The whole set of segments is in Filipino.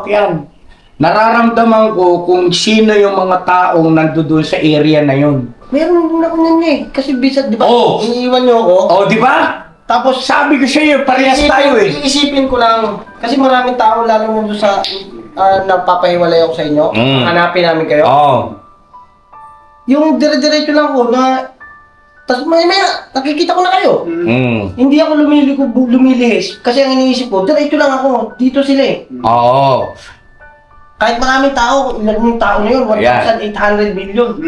hawak yan. Nararamdaman ko kung sino yung mga taong nandoon sa area na yun. Meron din ako nun eh. Kasi bisat, di ba? Oo. Iniiwan niyo ako. Oh, di ba? Tapos, Sabi ko sa iyo, parehas tayo eh. Iisipin ko lang. Kasi maraming tao, lalo na doon sa napapahiwalay ako sa inyo. Hanapin namin kayo. Oo. Yung dire-diretso lang ko na... Tapos maya, nakikita ko na kayo. Hindi ako lumilihis. Kasi ang iniisip ko, diretso lang ako. Dito sila eh. Oo. Kahit maraming tao, ilan yung tao na yun? 1,800 million.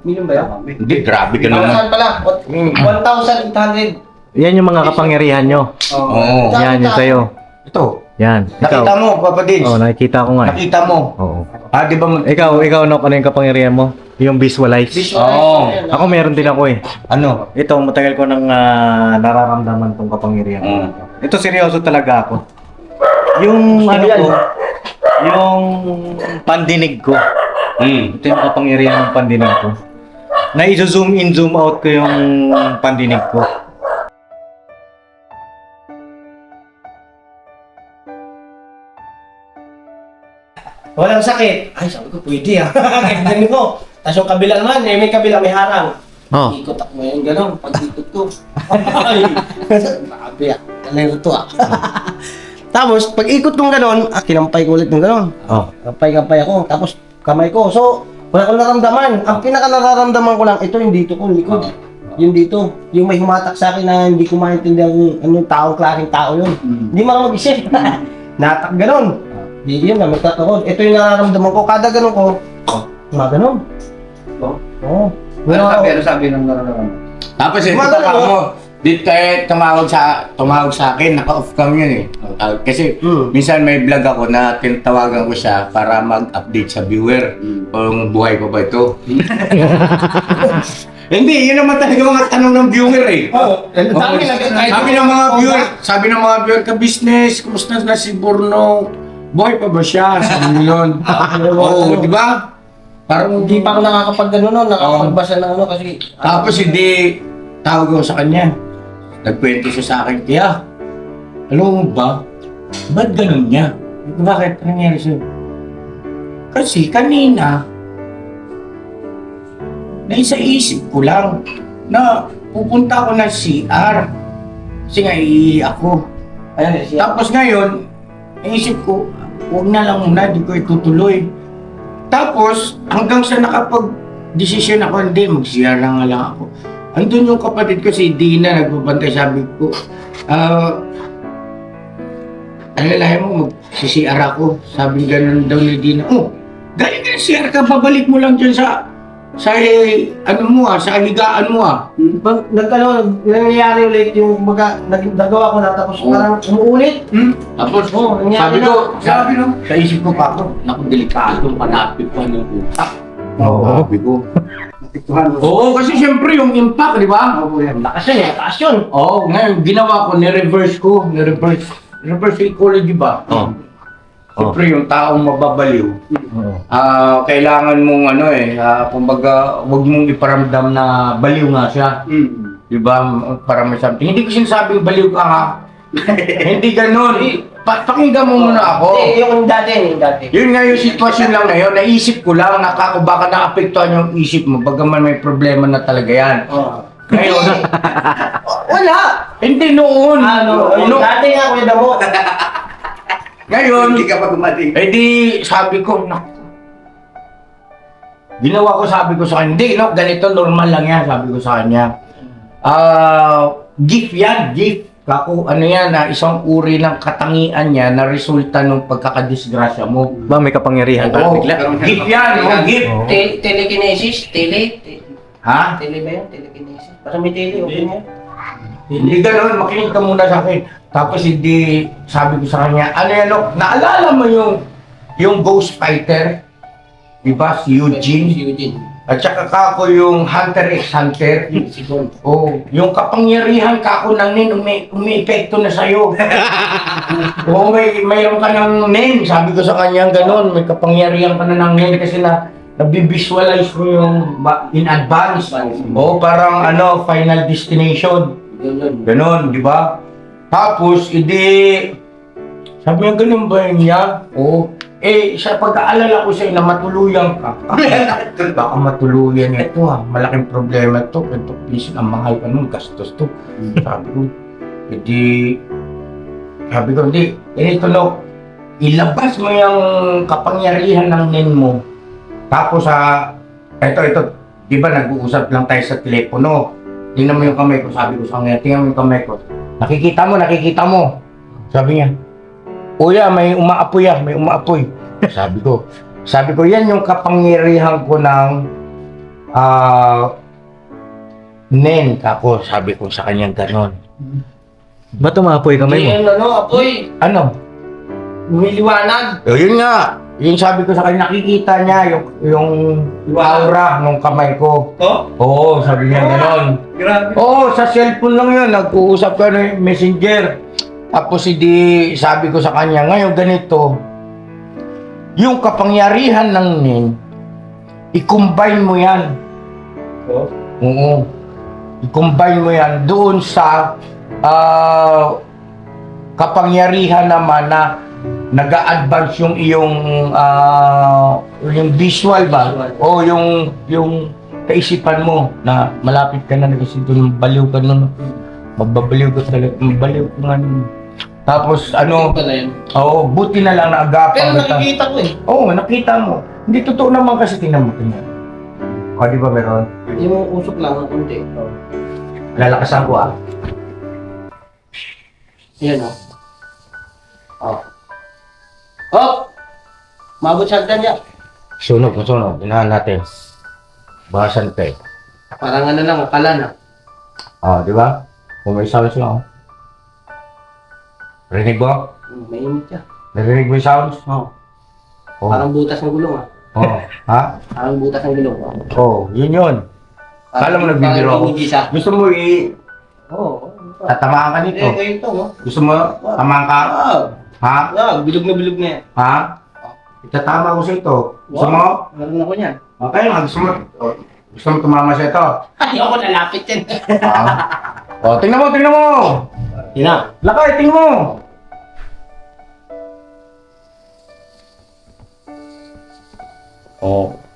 Million ba yun? Hindi, grabe ka naman. 1,000 pala. 1,800. Yan yung mga kapangyarihan nyo. Oo. Yan, yun sa'yo. Ito. Yan. Nakita mo, Papa Dins? Oo, nakikita ko nga. Nakita mo? Oo. Ah, di ba? Ikaw, Nok, ano yung kapangyarihan mo? Yung visualize. Oo. Ako meron din ako eh. Ano? Ito, matagal ko nang nararamdaman tong kapangyarihan. Ito, seryoso talaga ako. Yung ano ko, yung pandinig ko. Ito yung kapangyarihan ng pandinig ko. Na i-zoom in, zoom out ko yung pandinig ko. Walang sakit. Ay, sabi ko, pwede ah. Ganyan ko. Tapos yung kabila naman, may kabila, may harang. Oh. Ikot ako ngayon, gano'n. Pag-ikot ko. Ay, sabi ah. Alay to ah. Tapos, pag ikot kong gano'n, kinampay ko ulit ng gano'n. Oh. Kampay ako. Tapos, kamay ko. So, wala akong naramdaman. Ang pinaka-nararamdaman ko lang, ito yung dito ko, likod. Yung dito. Yung may humatak sa akin na hindi ko maintindihan kung anong taong klaseng tao yun. Hindi mo lang mag-isip. Natak gano'n. Di yun na, magkakaroon. Ito yung nararamdaman ko. Kada gano'n ko, gano'n. Oo. Ano sabi ng nararamdaman? Tapos ito pa mo, dito tumawag sa akin, naka-off cam yun eh. Kasi minsan may vlog ako na tinatawagan ko siya para mag-update sa viewer kung buhay pa ba ito. Hindi, yun naman talaga mga tanong ng viewer eh. Sabi ng mga viewer ka-business, kumusta na si Borno? Buhay pa ba siya? Sabi mo yun. Oo, di ba? Parang Hindi pa ako nakakapag-gano'n nun, nakakapagbasa ng ano kasi... Tapos hindi tawag ko sa kanya. Nagkwento siya sa akin, kaya, alam mo ba, ba't ganun niya? Bakit? Ano nangyari sa'yo? Kasi kanina, naisa-isip ko lang na pupunta ako ng CR. Kasi nga, ako. Tapos ngayon, naisip ko, huwag na lang muna, di ko itutuloy. Tapos, hanggang sa nakapag-desisyon ako, hindi, mag-CR lang ako. Andun yung kapatid ko, si Dina, nagbabantay, sabi ko, alalahin mo, mag-CR ako. Sabi ganun daw ni Dina, galing ka ng CR ka, babalik mo lang dyan sa ano mo sa higaan mo Nangyayari ulit yung nagawa ko na tapos parang umuulit. Tapos, nangyari sabi sa isip ko pa ako, naku, delikado, panapit pa ng utak. Sabi ko. Oo, kasi siyempre yung impact, di ba? Lakas yun. Oo, ngayon, ginawa ko, ni-reverse psychology ba? Siyempre yung taong mababaliw, kailangan mong kumbaga, huwag mong iparamdam na baliw nga siya. Di ba? Para may something. Hindi ko sinasabing baliw ka ha. Hindi ganun. Pakinggan mo muna ako. Yung dati. Yun nga yung sitwasyon lang na yun. Naisip ko lang na baka naapektuhan yung isip mo. Bagaman may problema na talaga yan. Ngayon, wala. hindi noon. Dati nga, kuya Damo. Ngayon, Hindi ka pa gumating. eh di, sabi ko, ginawa ko, sabi ko sa kanya, hindi, ganito, normal lang yan, sabi ko sa kanya. Gift yan, gift. Kako, ano yan, isang uri ng katangian niya na resulta ng pagkakadisgrasya mo. Ba, may kapangyarihan ka Oo, bigla? gift yan, gift. Telekinesis? Ha? Tele ba yun? Telekinesis? Basta may tele, okay na yun. Hindi ganun, makinig ka muna sa akin. Tapos hindi, sabi ko sa kanya, ano yan, naalala mo yung Ghost Fighter? Diba, si Eugene? At saka kako yung Hunter x Hunter. Yung kapangyarihan kako ng nin, umi-epekto na sa'yo. Mayroon ka ng nin, sabi ko sa kanya ganun, may kapangyarihan ka na ng nin kasi nabivisualize mo yung in advance. Parang Final Destination. Ganun, di ba? Tapos, sabi niya, ganun ba yun niya? sa pag-aalala ko sa'yo na matuluyan ka, baka matuluyan ito ha, malaking problema ito, 20 piso, ang mahal ka nun, gastos to. Sabi ko, hindi, ganito no, ilabas mo yung kapangyarihan ng nin mo. Tapos ito, di ba nag-uusap lang tayo sa telepono, tingnan mo yung kamay ko, sabi ko sa kanya, tingnan mo yung kamay ko, nakikita mo. Sabi niya, Kuya, may umaapoy may umaapoy. Sabi ko, yan yung kapangyarihan ko ng nen. Tapos sabi ko sa kanya ganon. Ba't umaapoy kamay mo? Apoy. Ano? Lumiliwanag. Yun nga. Yung sabi ko sa kanya, nakikita niya yung aura ng kamay ko. Oh? Oo, sabi niya ganon. Grabe. Oo, sa cellphone lang yun. Nag-uusap ka ng messenger. Tapos sabi ko sa kanya, ngayon ganito, yung kapangyarihan ng nin, i-combine mo yan. Oh? Oo. I-combine mo yan doon sa kapangyarihan naman na nag-a-advance yung iyong yung visual ba? O yung kaisipan mo na malapit ka na kasi doon baliw ka nun. Mababaliw ka talaga. Mabaliw ka nga nun. Tapos buti na lang naagapan Pero nakikita ko eh. Oo, nakita mo. Hindi totoo naman kasi tingnan mo. O, di ba meron? Yung usok lang ng konti. Lalakasan ko Yan Hop! Mabot sa hagdan niya. Sunog. Inahan natin. Bahasan ka eh. Parang lang, akala na. Di ba? Kung may sounds lang. Rinig mo? Mainit siya. Narinig mo yung sounds? Oo. Oo. Parang butas ng gulong Oo. Ha? Parang butas ng gulong. Oo, yun. Kala mo nagbibiro ako. Gusto mo Oo. tatamaan ka nito? Ito mo. Gusto mo tamaan ka? Ha? Bilog na yan. Ha? Itatama ko sa ito. Gusto mo? Meron ako niyan. Okay nga, gusto mo tumama sa ito? Ayoko nalapit yan. Tingnan mo! Ina. Lakay, tingnan mo!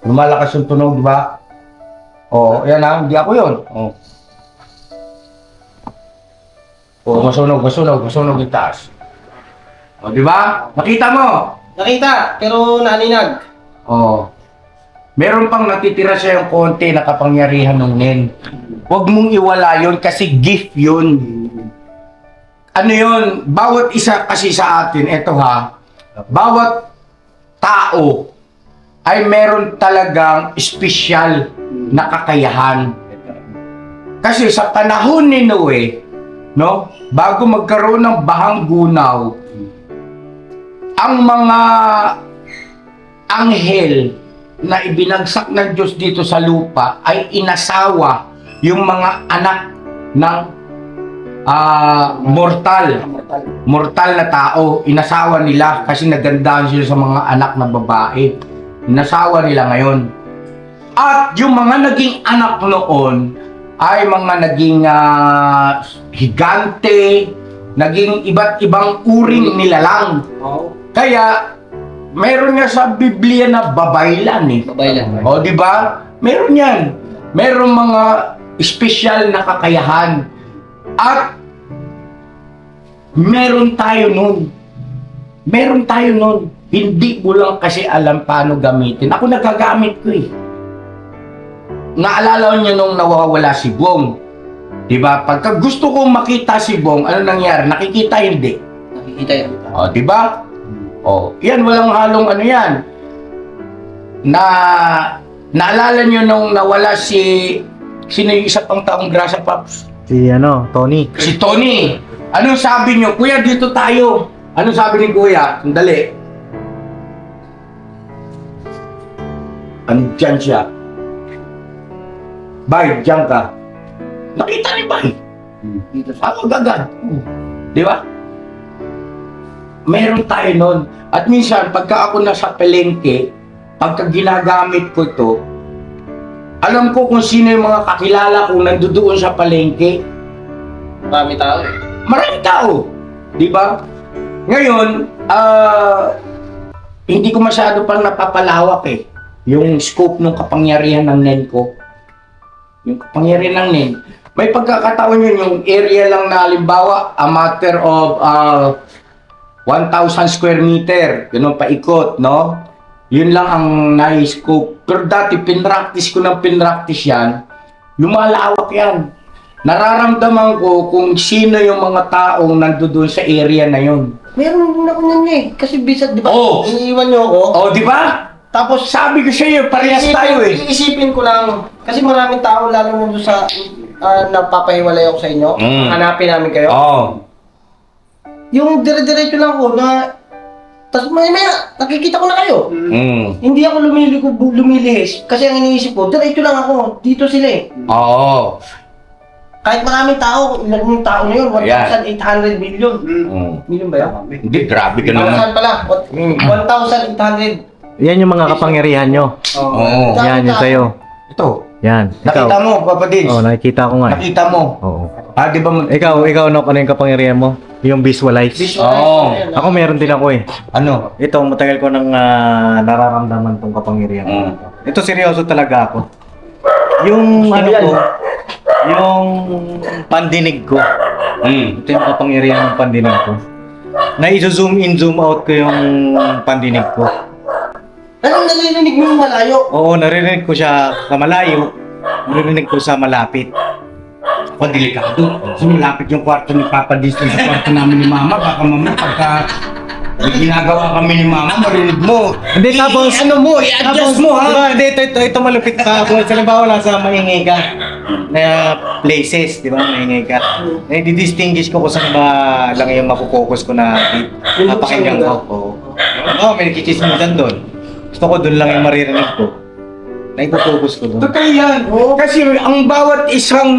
Lumalakas yung tunog, di ba? Yan hindi ako yun. Masunog yung taas. Di ba? Nakita mo? Nakita, pero naninag. Meron pang natitira siya yung konti na kapangyarihan ng nen. Huwag mong iwala yun kasi gift yun. Ano yun? Bawat isa kasi sa atin, eto bawat tao ay meron talagang espesyal na kakayahan. Kasi sa panahon ni Noe, no, bago magkaroon ng bahang gunaw, ang mga anghel na ibinagsak ng Diyos dito sa lupa ay inasawa yung mga anak ng mortal na tao. Inasawa nila kasi nagandahan sila sa mga anak na babae. Inasawa nila ngayon. At yung mga naging anak noon ay mga naging higante, naging iba't ibang uring nilalang. Kaya meron nga sa Biblia na babaylan eh. Babaylan. Di ba? Meron yan. Meron mga espesyal na kakayahan. At meron tayo nun. Hindi ko lang kasi alam paano gamitin. Ako nagagamit ko eh. Naalala niyo nung nawawala si Bong. Di ba? Pagka gusto kong makita si Bong, ano nangyari? Nakikita hindi? Nakikita yan. Di ba? Yan, walang halong ano yan. Naalala nyo nung nawala sino yung isa pang taong grasa, Paps? Si Tony. Si Tony. Anong sabi nyo? Kuya, dito tayo. Anong sabi ni Kuya? Sandali. Andyan siya. Bay, diyan ka. Nakita ni Bay. Dito sa agad. Di ba? Meron tayo nun. At minsan, pagka ako nasa palengke, pagka ginagamit ko ito, alam ko kung sino yung mga kakilala kong nandoon sa palengke. Marami tao eh. Marami tao. Di ba? Ngayon, hindi ko masyado pang napapalawak eh. Yung scope ng kapangyarihan ng NEN ko. Yung kapangyarihan ng NEN. May pagkakataon yun, yung area lang na halimbawa, a matter of 1,000 square meter, ganun paikot, no? Yun lang ang nai-scope. Pero dati, pinractice ko ng pinractice yan, lumalawak yan. Nararamdaman ko kung sino yung mga taong nandoon sa area na yun. Meron din ako nun eh. Kasi bisat, di ba? Oo. Iniiwan niyo ako. Oh, di ba? Tapos sabi ko sa iyo, parehas tayo eh. Iisipin ko lang. Kasi maraming tao, lalo na doon sa napapahiwalay ako sa inyo. Hanapin namin kayo. Oo. Yung dire-diretso lang ko na tapos maya nakikita ko na kayo. Hindi ako lumilihis kasi ang iniisip ko, diretso lang ako. Dito sila eh. Oo. Kahit maraming tao, ilan yung tao na yun? 1,800 million. Million ba yun? Hindi, grabe ka naman. Saan pala? 1,800. Yan yung mga kapangyarihan nyo. Oo. Yan, yun sa'yo. Ito. Yan. Nakita mo, Papa Dins? Oo, nakikita ko nga. Nakita mo? Oo. Ah, di ba? Ikaw, ano yung kapangyarihan mo? Yung visualize. Oo. Ako meron din ako eh. Ano? Ito, matagal ko nang nararamdaman tong kapangyarihan. Ito, seryoso talaga ako. Yung ano ko, yung pandinig ko. Ito yung kapangyarihan ng pandinig ko. Na-zoom in, zoom out ko yung pandinig ko. Anong nalilinig mo yung malayo? Oo, naririnig ko siya sa malayo. Naririnig ko sa malapit. Ako, delikado. Sumilapit yung kwarto ni Papa Dins sa kwarto namin ni Mama. Baka mamaya pagka may ginagawa kami ni Mama, marinig mo. Hindi, tapos... Ano mo, i-adjust mo ha. Hindi, ito malupit pa. Kung halimbawa lang sa maingay ka na places, di ba, maingay ka. Nai-distinguish ko kung saan ba lang yung makupokus ko na napakinggan ko. Oo, may nakikismisan doon. Gusto ko doon lang yung maririnig ko. Naipopokus ko doon. Totoo yan. Kasi ang bawat isang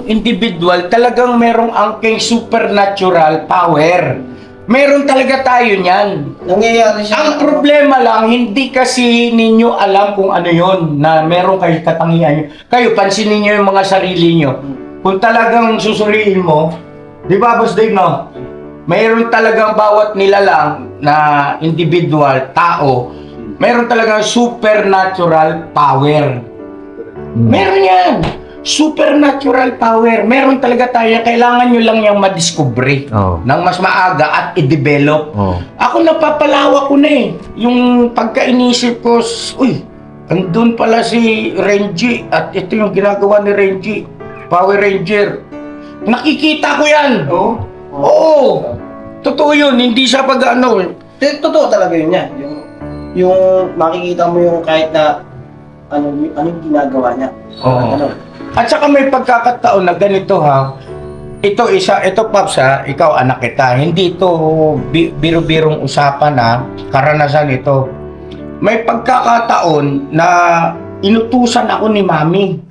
individual talagang merong angking supernatural power. Meron talaga tayo niyan. Nangyayari siya. Ang problema lang, hindi kasi ninyo alam kung ano yon na meron kayo katangian nyo. Kayo, pansinin nyo yung mga sarili nyo. Kung talagang susuriin mo, di ba, Boss Dave, no? Mayroon talagang bawat nilalang na individual, tao, meron talagang supernatural power. Meron yan. Supernatural power. Meron talaga tayo. Kailangan nyo lang yung madiscovery ng mas maaga at i-develop. Ako napapalawa ko na eh. Yung pagka-inisip ko, uy, andun pala si Renji at ito yung ginagawa ni Renji. Power Ranger. Nakikita ko yan. Oo. Totoo yun. Hindi siya pag-ano. Totoo talaga yun yan. Yung makikita mo yung kahit na anong ginagawa niya. Ano? At saka may pagkakataon na ganito ha. Ito Paps ha, ikaw anak kita. Hindi ito biro-birong usapan ha. Karanasan ito. May pagkakataon na inutusan ako ni Mami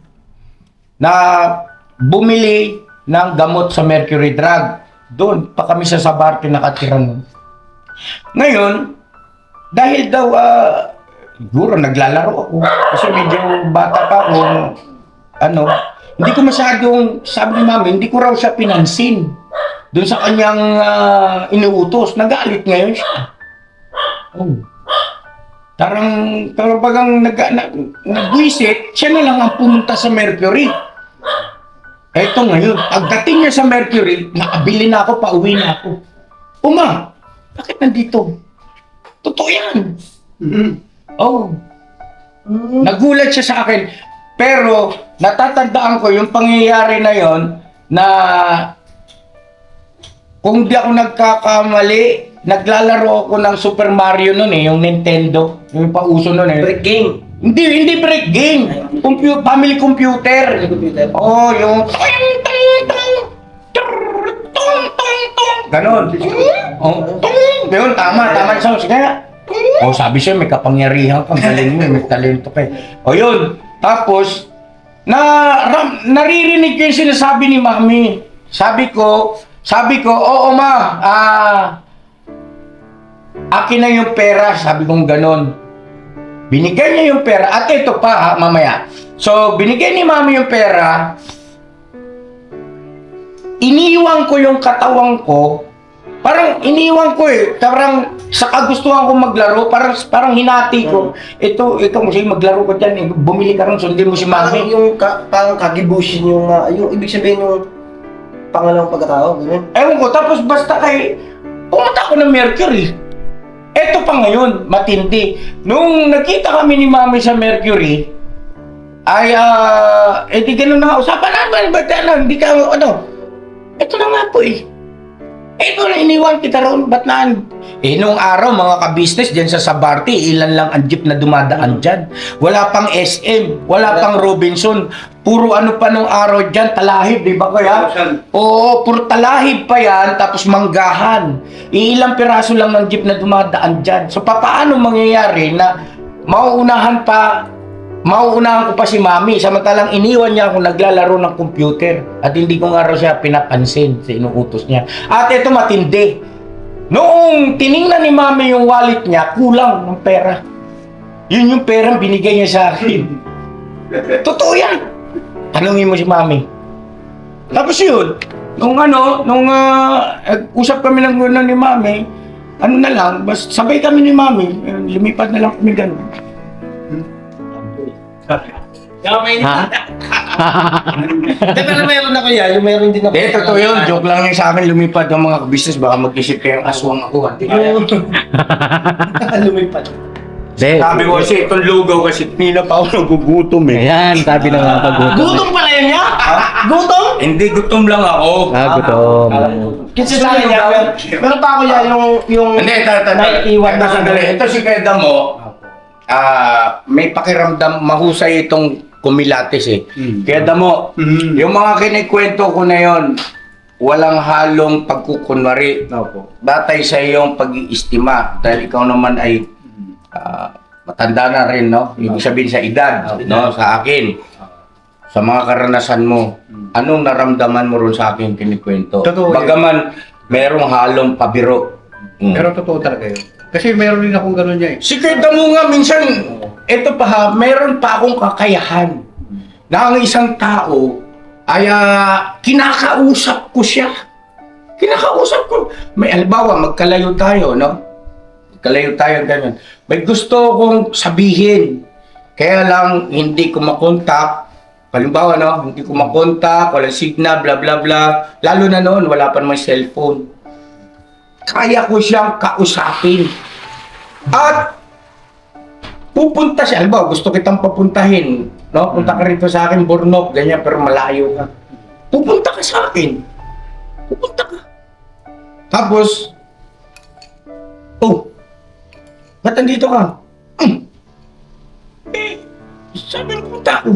na bumili ng gamot sa Mercury Drug. Doon pa kami sa Sabarte nakatira nun. Ngayon, dahil daw siguro naglalaro ako kasi medyo bata pa ako, hindi ko masyadong, sabi ni Mami, hindi ko raw siya pinansin doon sa kanyang inuutos. Nagalit ngayon siya. Parang bagang nagwisit, siya na lang ang pumunta sa Mercury. Eto ngayon, pagdating niya sa Mercury, nakabili na ako, pauwi na ako. Uma, bakit nandito? Totoo yan. Nagulat siya sa akin. Pero natatandaan ko yung pangyayari na yon na kung di ako nagkakamali, naglalaro ako ng Super Mario noon eh, yung Nintendo, yung pauso noon eh. Break game. Hindi break game. Family computer. Oh, yung ganon. Oh, yun, tama yung sounds. Kaya, sabi siya, may kapangyarihan ka, galing mo, may talento ka. O yun, tapos, naririnig ko yung sinasabi ni Mami. Sabi ko, oo ma, akin na yung pera, sabi kong ganon. Binigay niya yung pera, at ito pa mamaya. So, binigay ni Mami yung pera, iniwan ko yung katawan ko, parang iniwan ko eh, parang sa kagustuhan ko maglaro, parang hinati ko. Ikaw mo siya maglaro ko dyan, bumili ka rin, sundin mo si Parang mami. yung, parang kagibushin yung ibig sabihin yung pangalawang pagkatao, gano'n. Ewan ko, tapos basta pumunta ako ng Mercury. Eto pa ngayon, matindi. Nung nakita kami ni mami sa Mercury, ay, di ganun na nga, usapan naman, ba't hindi ka, eto na nga po Ito na iniwan kita roon, ba't naan? Noong araw, mga ka-business dyan sa Sabarte, ilan lang ang jeep na dumadaan dyan. Wala pang SM, wala pang Robinson. Puro ano pa nung araw dyan, talahib, di ba kaya? Oo, puro talahib pa yan, tapos manggahan. Ilang piraso lang ng jeep na dumadaan dyan. So, paano mangyayari na mauunahan ko pa si mami, samantalang iniwan niya ako naglalaro ng computer at hindi ko nga raw siya pinapansin sa inuutos niya. At ito matindi. Noong tiningnan ni mami yung wallet niya, kulang ng pera. Yun yung perang binigay niya sa akin. Totoo yan. Tanungin mo si mami. Tapos yun, nung usap kami ng gano'n ni mami, na lang, sabay kami ni mami, lumipad na lang kami gano'n. Ha? Pero meron ako yan, yung meron din ako. Totoo yun. Joke lang yung sa akin lumipad ng mga business. Baka mag-isip kayong aswang ako. Lumipad. Sabi ko kasi itong lugaw kasi nila pa ako nagugutom Ayan, sabi na nga pag-gutom. Gutom pala yun niya? Gutom? Hindi, gutom lang ako. Gutom. Kasi sa akin niya, meron pa ako yan, yung Hindi, naiiwan na sandali. Ito si Keda mo, may pakiramdam, mahusay itong kumilates Keda mo, yung mga kinikwento ko na yon, walang halong pagkukunwari. Batay sa iyong pag-iistima. Dahil ikaw naman ay matanda na rin, no? Ibig sabihin sa edad, no? Sa akin. Sa mga karanasan mo, anong naramdaman mo ron sa akin kinikwento? Totoo yun. Bagaman merong halong pabiro. Pero totoo talaga yun. Kasi meron din akong gano'n niya Si Keda mo nga minsan, eto pa ha, meron pa akong kakayahan na ang isang tao ay kinakausap ko siya. Kinakausap ko. May albawa, magkalayo tayo, no? Magkalayo tayo, ganyan. May gusto kong sabihin. Kaya lang, hindi ko makontak. Halimbawa, no? Hindi ko makontak, walang signal, bla bla bla. Lalo na noon, wala pa naman cellphone. Kaya ko siyang kausapin. At pupunta siya. Halimbawa, gusto kitang papuntahin. No? Punta ka rito sa akin, Bornok, ganyan, pero malayo ka. Pupunta ka sa akin. Pupunta ka. Tapos, ba't nandito ka? Sabi ng punta ko.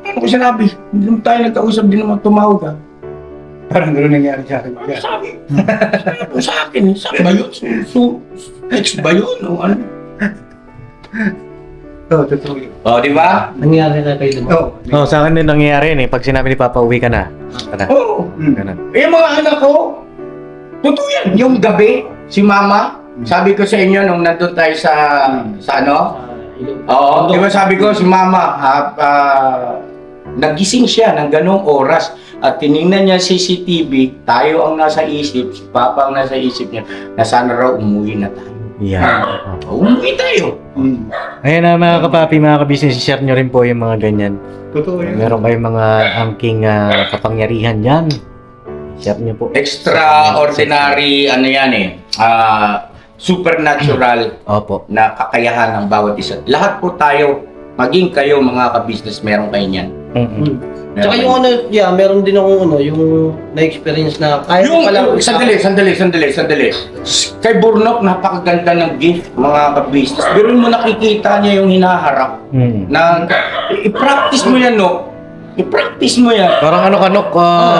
Ano ko sinabi? Hindi naman tayo nagkausap, di naman tumawag ka. Parang gano'n nangyari sa akin. Sabi mo sa akin, sabi ba yun? Ex ba yun? O ano? Oo, totoo yun. Di ba? Nangyari na kayo Oo. Sa akin din nangyayari yun Pag sinabi ni Papa, uwi ka na. Oo. Ganun. Mga anak ko, totoo yan. Yung gabi, si Mama, sabi ko sa inyo nung nandun tayo sa ano? Oo, di ba sabi ko si Mama, nagising siya ng ganong oras at tiningnan niya CCTV, tayo ang nasa isip, si Papa ang nasa isip niya, na sana raw umuwi na tayo. Yeah. Umuwi tayo. Ayan na mga kapapi, mga ka-business, share nyo rin po yung mga ganyan. Totoo yun. Meron kayong mga angking kapangyarihan dyan. Share nyo po. Extraordinary, ano yan supernatural Opo. na kakayahan ng bawat isa. Lahat po tayo, maging kayo mga ka-business, meron kayo niyan. Tsaka yung meron din akong yung na-experience na kahit Yung, pala sandali. Kay Bornok, napakaganda ng gift, mga ka-business. Pero mo nakikita niya yung hinaharap. Na, i-practice mo yan, no? I-practice mo yan. Parang kanok,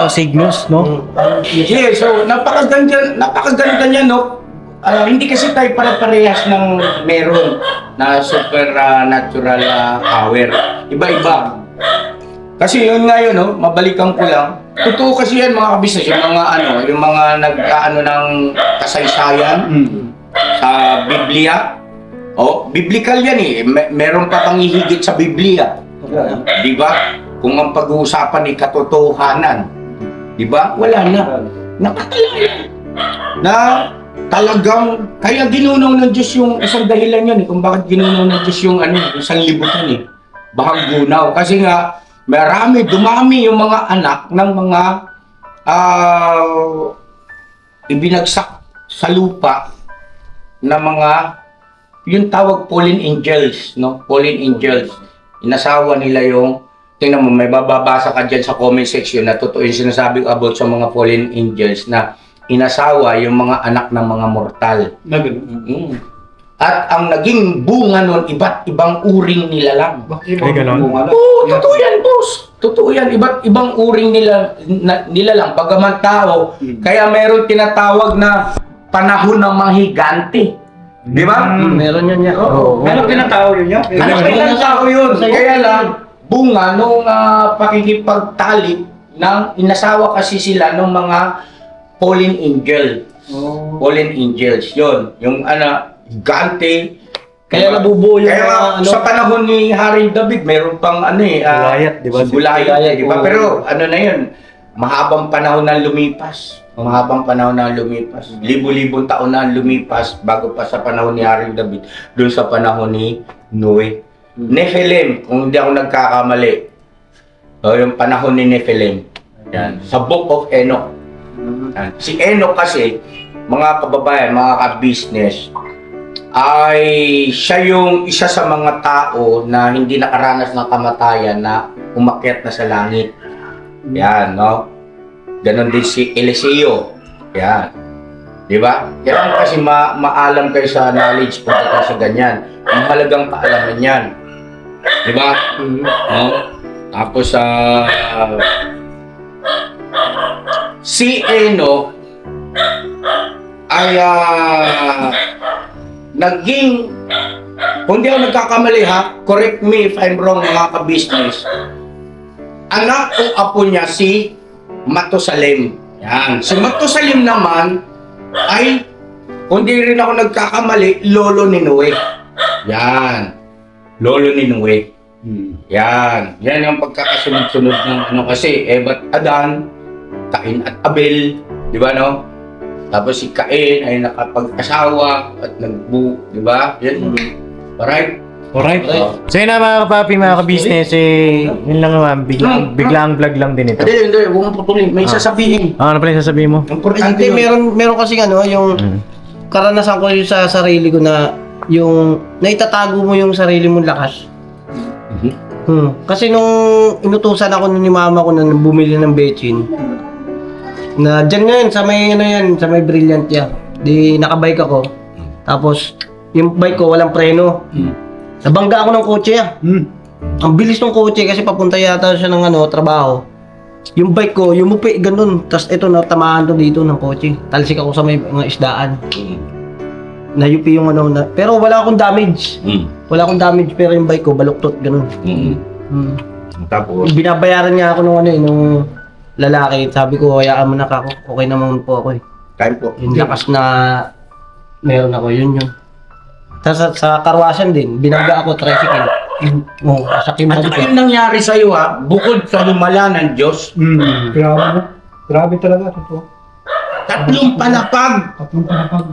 Cygnus, no? Yeah, so napakaganda niya, no? Hindi kasi tayo pare-parehas ng meron na supernatural power. Iba-iba. Kasi yun nga yun, no? Mabalikan ko lang. Totoo kasi yan mga kabisnes, yung mga nag-ano ng kasaysayan sa Biblia. Biblical yan meron pa pang ihigit sa Biblia. Di ba? Kung ang pag-uusapan ay katotohanan. Di ba? Wala na. Nakatala yan. Na talagang, kaya ginunaw ng Diyos yung isang dahilan yan kung bakit ginunaw ng Diyos yung isang libutan Bahang gunaw. Kasi nga, dumami yung mga anak ng mga ibinagsak sa lupa na mga, yung tawag fallen angels, no? Fallen angels. Inasawa nila yung, tingnan mo, may bababasa ka dyan sa comment section na totoo yung sinasabi about sa mga fallen angels na inasawa yung mga anak ng mga mortal. At ang naging bunga nun, iba't ibang uring nila lang. Ay, ganon? Oo, totoo yan, boss. Totoo yan, iba't ibang uring nila lang. Bagaman tao, kaya meron tinatawag na panahon ng mga higante. Di ba? Meron yun yan. Oo. Ano tinatawag yun yan? Ilang tao yun? Kaya lang, bunga nung pakikipagtalik ng inasawa kasi sila ng mga fallen angel. Fallen angels. Yun. Yung higante. Kaya nabubuo yung Kaya mga sa panahon ni Hari David, meron pang Goliath, di ba? Goliath, di ba? Oo. Pero na yun, mahabang panahon na lumipas. Mahabang panahon na lumipas. Libo-libong taon na lumipas bago pa sa panahon ni Hari David, doon sa panahon ni Noe. Nephilim, kung hindi ako nagkakamali. Yung panahon ni Nephilim. Yan. Sa Book of Enoch. Yan. Si Enoch kasi, mga kababayan, mga ka-business, ay siya yung isa sa mga tao na hindi nakaranas ng kamatayan na umakyat na sa langit. Yan, no? Ganon din si Eliseo. Yan. Di ba? Kailangan kasi maalam kayo sa knowledge pagdating sa ganyan. Ang halagang kaalaman yan. Di ba? No? Tapos si Enoch ay naging, kung di ako nagkakamali correct me if I'm wrong mga ka-business, anak o apo niya si Matusalem. Yan. Si Matusalem naman ay, kung di rin ako nagkakamali, lolo ni Noe. Yan. Lolo ni Noe. Yan. Yan yung pagkakasunod-sunod ng kasi Eva at Adan, Cain at Abel, di ba no? Tapos si Cain ay nakapag-asawa at di ba? Yan. Alright? Alright. So yun na mga kapapi, mga ka-business, yun lang naman, biglang vlog lang din ito. Hindi, huwag mong putulin. May sasabihin. Ano pala yung sasabihin mo? Importante Hindi, yun. meron kasi yung karanasan ko yung sa sarili ko na yung naitatago mo yung sarili mong lakas. Kasi nung inutusan ako ni mama ko na bumili ng bechin, na dyan ngayon, sa may Brilliant yan. Di nakabike ako. Tapos, yung bike ko walang preno. Nabangga ako ng kotse Ang bilis ng kotse kasi papunta yata siya ng trabaho. Yung bike ko, yumupi, ganun. Tapos ito, natamaan to dito ng kotse. Talsik ako sa may mga isdaan. Nayupi yung pero wala akong damage. Wala akong damage pero yung bike ko, baluktot, ganun. Tapos? Binabayaran niya ako nung lalaki. Sabi ko, hayaan mo na ako. Okay naman po ako Kain po. Yung lakas na meron ako, yun. Tapos sa karwasan din, binangga ako, tricycle. Sa At Kimberly. ano yung nangyari sa'yo bukod sa himala ng Diyos, Grabe talaga. Totoo. tatlong palapag,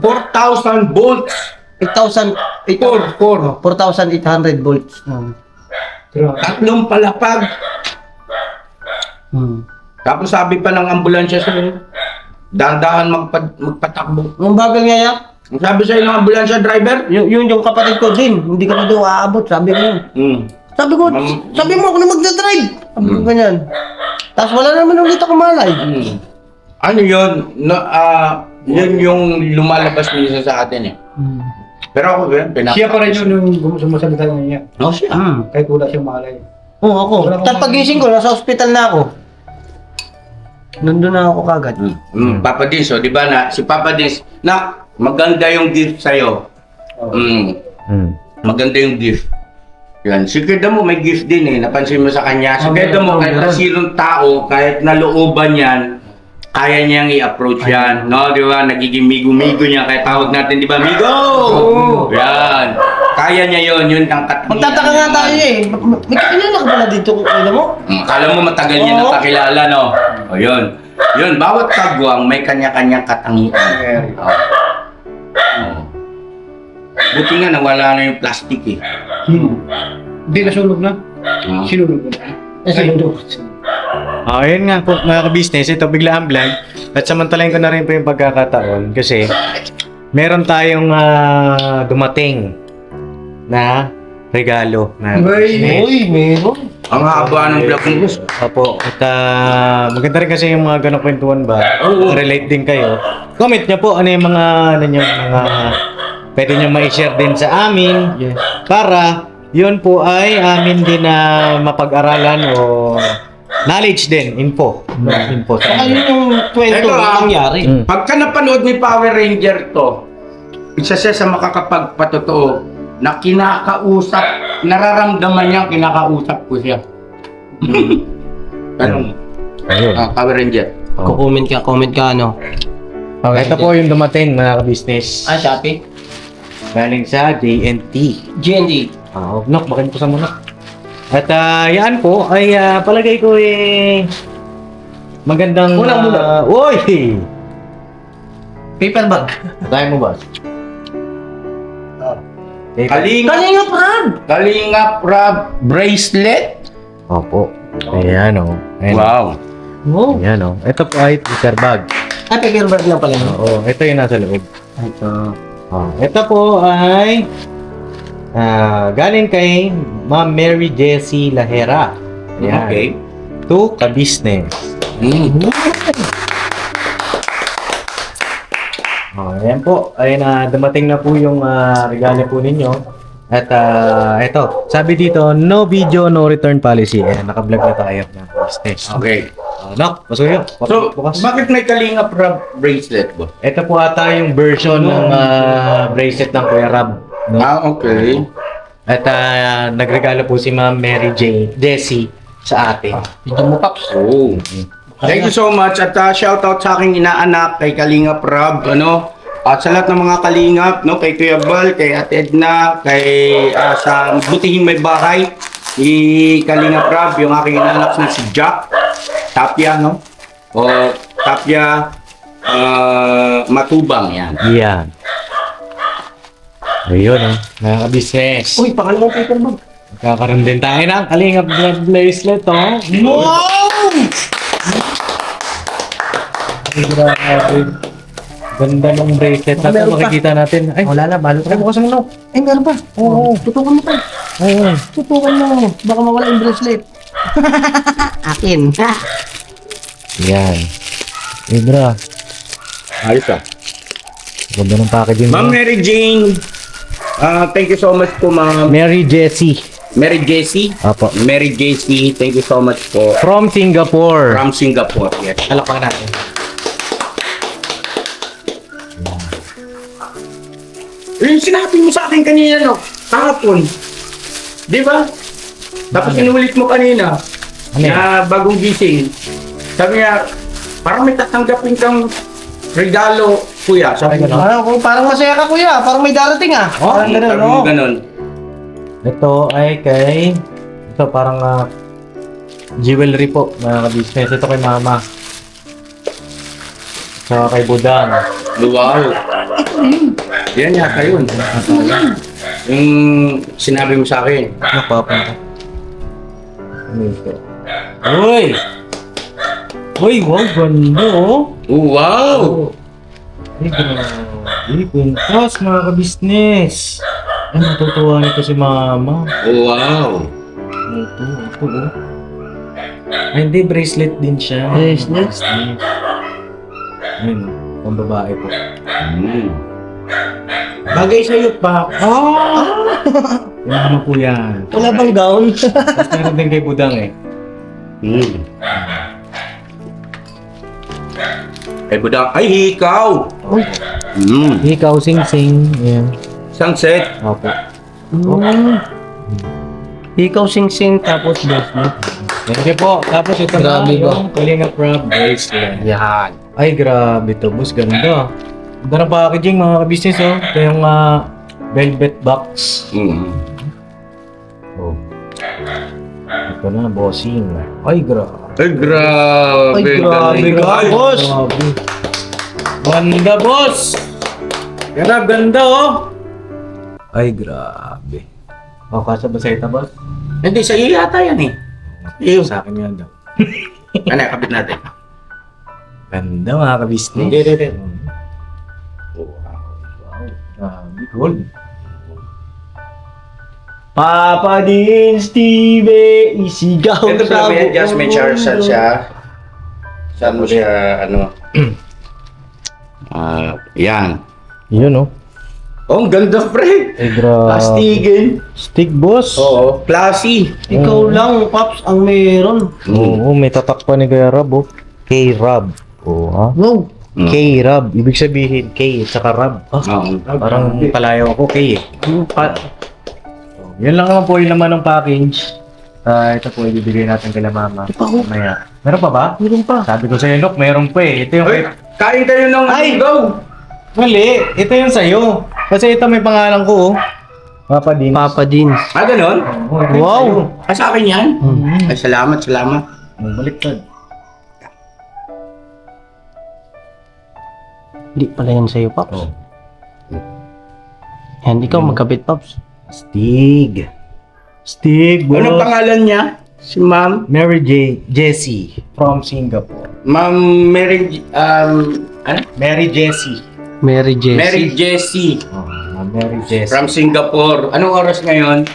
4,000 volts. 4,800 volts. Grabe. Tatlong palapag. Tapos sabi pa ng ambulansya sa'yo, dahan-dahan magpatakbo. Ang bagal nga yan. Ang sabi sa'yo ng ambulansya driver? Yung kapatid ko din, hindi ka na daw aabot, sabi ko yun. Sabi mo ako na magdadrive. Sabi ko ganyan. Tapos wala naman ulit ako malay. Ano yun? Yun yung lumalabas minsan sa atin Pero ako Siya pa rin yung sumasalita niya. Siya. Kahit wala siyang malay. Oo, ako. Tapos pagising ko, nasa ospital na ako. Nandun na ako kagad. Papa Dins, di ba na, si Papa Dins, maganda yung gift sa'yo. Maganda yung gift. Yan. Si Gerda mo may gift din napansin mo sa kanya. Si Gerda mo kahit na sinong tao, kahit nalooban yan, kaya niyang i-approach yan. No, di ba? Nagiging migo-migo niya. Kaya tawag natin, di ba? Migo! Yan. Kaya niya yun ang katangian. Magtataka nga tayo May kakilala ka pala dito kung alam mo? Akala mo matagal niya nang kakilala, no? O yun. Yun, bawat kagwang may kanya-kanyang katangian. Buti nga nawala na yung plastic eh. Hindi nasunog na. Ah. Sinunog na. Ayun nga po mga ka-business, ito bigla ang vlog. At samantalahin ko na rin po yung pagkakataon kasi meron tayong dumating na regalo na business. Uy, meron. Ang haba ng vlog mo. Opo. At maganda rin kasi yung mga ganong kwentuhan ba? Oo. Relate din kayo. Comment nyo po ano yung mga, mga pwede nyo ma-share din sa amin. Yes. Para yun po ay amin din na mapag-aralan o knowledge din, info. Info sa Saka amin. yun yung kwento Ito, na nangyari. Mm. Pagka napanood ni Power Ranger to, isa siya sa makakapagpatotoo na kinakausap, nararamdaman niya kinakausap ko siya. Tanong, Ayun. Power Ranger. Comment ka ano. Ito po yung dumating mga ka-business. Shopee? Galing sa JNT. GND. Knock, bakit po sa muna? At yan po ay palagay ko magandang... Kulang muna. Uy! Paper bag. Tayo mo ba? Kalingap Rab bracelet. Opo. Ayan o. Ayan. Wow. Oh. Ayan o. Ito po ay teacher bag. Paper bag lang pala. Oo. Ito yung nasa loob. Ito. Ito po ay galing kay Ma'am Mary Jessie Lahera. Ayan. Okay. To ka-business. Ayan po. Ayan, dumating na po yung regalo po ninyo. At ito, sabi dito, no video, no return policy. Ayan, naka-vlog na tayo ng business. Okay. Knock, pasuyo. So, Bukas. bakit may Kalingap Rab bracelet ba? Ito po ata yung version ng bracelet ng Kuya Rab. No? Okay. At nagregalo po si Ma'am Mary Jessie sa atin. Ito mo, Paps. Oh. Thank you so much at shoutout sa aking inaanak kay Kalingap Rab, ano? At sa lahat ng mga Kalingap, no, kay Kuya Bal, kay Ate Edna, kay sa Butihing May Bahay, ni Kalingap Rab, yung aking inaanak na si Jack Tapia, no? O Tapia Matubang, yan. Yan. Ayun, mga ka-business. Uy, pangalan ng paper bag. Kakaroon din tayo ng Kalingap Blood Bracelet, oh. Wow! Ay, grabe. Ganda ng bracelet na ito, Meron pa. makikita natin. Ay, Wala na, balot ay, na. bukas mo, no? Ay, meron pa. Oo. Tutukan mo pa. Oo. Tutukan mo. Baka mawala yung bracelet. Akin. Yan. Ibra. Ayos ah. Ganda ng packaging. Ma'am mo. Mary Jane, thank you so much po, Ma'am Mary Jessie. Mary Jessie. Apo. Mary Jessie, thank you so much po. From Singapore. From Singapore, yes. Palakpakan natin. Yung sinabi mo sa akin kanina, no? Kahapon. Di ba? Tapos inulit mo kanina. Ano yan? Na bagong gising. Sabi niya, parang may tatanggapin kang regalo, kuya. Sabi Ay, niya. ganun? Parang masaya ka, kuya. Parang may darating, ah. Oh, Parang ganun, Sabi niya no? ganun. Ito ay kay... Ito parang jewelry po, mga ka-business. Ito kay mama. Saka kay Budang. Wow. Yan yata yun. Yung sinabi mo sa akin. Napapunta. Ano ito? Uy! Uy, wow, ganda oh! Oh, wow! Ay, grabe. Pintas, mga ka-business. Ay, matutuwa nito si mama. Oh, wow! Ito oh. Ay, hindi, bracelet din siya. Bracelet? Ayun, pang babae po. Bagay sa'yo pa. Yung mama po yan. Wala bang gown? Tapos meron din kay Budang eh. Ay, budang. Ay, hikaw! Uy, ikaw, sing-sing. Ayan. Sunset. Opo. Ikaw sing-sing tapos bracelet. Thank you po. Tapos ito Grabe na ba? yung Kalingap Rab bracelet. Yan. Ay, grabe to, boss. Ganda. Ganda ng packaging, mga ka-business, oh. Ito yung velvet box. Oh. Ito na, bossing. Ay, grabe. Ay, grabe. Ay, grabe Galing. ka, Ay, boss. Grabe. Ganda, boss! Ganda, ganda, oh. Ay, grabe. O, kasya ba sa ita, boss? Hindi, sa iyo yata yan eh. Iyo. Sa akin yan daw. Ano, kapit natin. Ganda mga kabisnes. Hindi. Grabe, gold. Papa Din Steve, isigaw Ito sa pala may adjustment buong charge mundo. siya. Saan mo siya, yan. Yun, oh. Oh, ang ganda, pre. Ay, grabe. Plastigin. Stick, boss. Oo, classy. Ikaw lang, Paps, ang meron. Oo, may tatak pa ni Kuya Rob, oh. K-Rob. Oo, ha? Wow. K-Rob. Ibig sabihin, K at saka Rob. Ah, Oo. parang palayo ako, K eh. Yun lang naman po yung laman ng package. Ito po, ibibigay natin kay Mama. Mamaya. Meron pa ba? Meron pa. Sabi ko sa'yo, Nok, meron pa eh. Ito yung... Ay, kain tayo ng Ay! go. Mali! Ito yung sa'yo. Kasi ito may pangalan ko, oh. Papa Din. Papa Din. Ah, ganun? Wow. Ah, sa akin yan? Ay, salamat. Baliktad. Hindi pala yan sa'yo, Paps. Oh. Yan, ikaw magkabit, Paps. Stig. Stig, boss. Anong pangalan niya? Si Ma'am? Mary Jessie from Singapore. Ma'am Mary, ano? Mary Jessie. Mary Jessie. Mary Jessie Oh, Mary Jessie. from Singapore. Anong oras ngayon?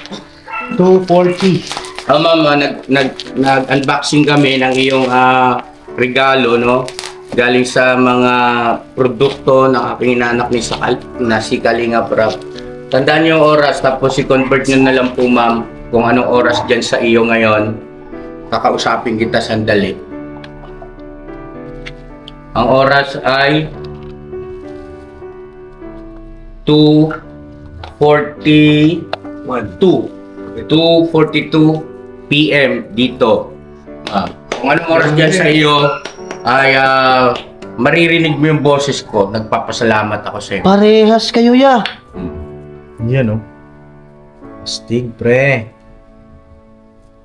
240. Ma'am, nag-unboxing kami ng iyong regalo, no? Galing sa mga produkto ng aking inanak ni na si Kalinga Prab. Tandaan niyo yung oras, tapos i-convert niyo na lang po, ma'am, kung anong oras dyan sa iyo ngayon. Kakausapin kita sandali. Ang oras ay 2:42 PM dito. Kung anong oras dyan sa iyo ay maririnig mo yung boses ko. Nagpapasalamat ako sa iyo. Parehas kayo, ya. Yan, oh. Stig, pre.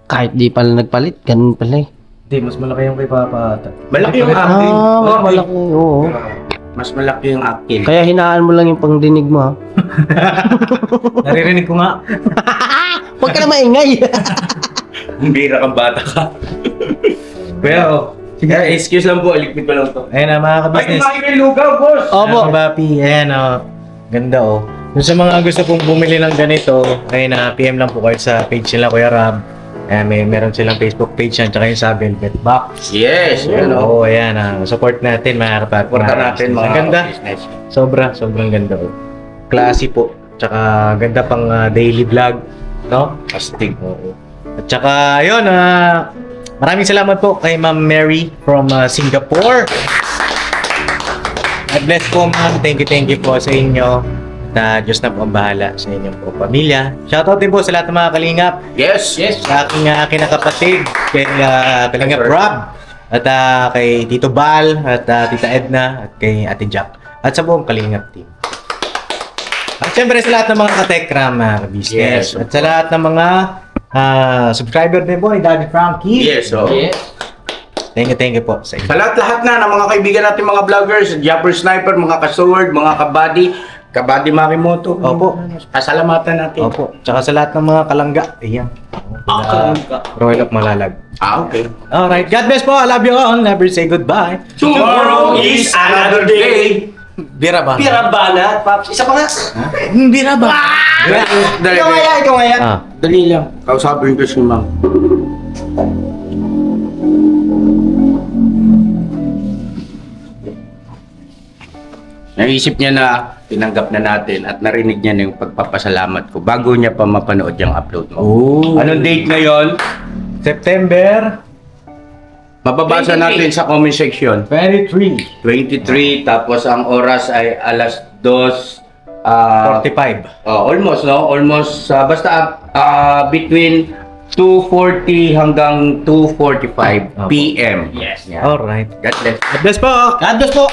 Kahit di pala nagpalit, ganun pala eh. Hindi, mas malaki yung kay Papa ata. Malaki yung akin. Ah, malaki, oo. Mas malaki yung akin. Kaya hinaan mo lang yung pangdinig mo, ha? Naririnig ko nga. Huwag ka na maingay. Bira kang bata ka. Pero, excuse lang po, alikpit ko lang to. Ayan na, mga Ay, kabisnes. kumain kayo lugaw, boss! Opo. Mga kabapi, ayan, oh. Ganda, oh. Kung sa mga gusto pong bumili ng ganito, ayun na, PM lang po kayo sa page nila, Kuya Rob. Meron silang Facebook page yan, tsaka yung sa Velvet Box. Yes, yun o. Oo, ayan, support natin, mga kapapi. Supportan natin mga Ang ganda. business. Sobrang ganda, oh. Classy po. Tsaka ganda pang daily vlog, no? Astig. Oo. At tsaka, yun, maraming salamat po kay Ma'am Mary from Singapore. God bless po, ma'am. Thank you po sa inyo. Na Diyos na po ang bahala sa inyong po pamilya. Shoutout din po sa lahat ng mga kalingap. Yes, yes. Sa aking kinakapatid, kay Kalingap Rob, at kay Tito Bal, at Tita Edna, at kay Ate Jack, at sa buong Kalingap team. At syempre sa lahat ng mga katekram, mga business, Yes, at sa lahat ng mga subscriber din po ni Daddy Frankie. Yes, oh. Thank you po sa inyo. Sa lahat na ng mga kaibigan natin mga vloggers, Japper Sniper, mga ka-sword, mga kabady Makimoto. Opo. Pasalamatan natin. Opo. Tsaka sa lahat ng mga kalangga. Ayan. Royal of Malalag. Okay. Alright. God bless po. I love you all. Never say goodbye. Tomorrow is another day. Bira ba? Pirabana, Paps. Isa pa nga. Bira ba? Dali, Ikaw nga yan. dali lang. Kausapin ko si ma'am. Naisip niya na tinanggap na natin at narinig niya na yung pagpapasalamat ko bago niya pa mapanood yung upload mo. Oh. Anong date ngayon? September Mababasa 23. natin sa comment section. 23. 23, tapos ang oras ay alas 2. 45. Almost, no? Almost, basta between 2:40 hanggang 2:45 Opo. PM. Yes. Alright. God bless. God bless po. God bless po.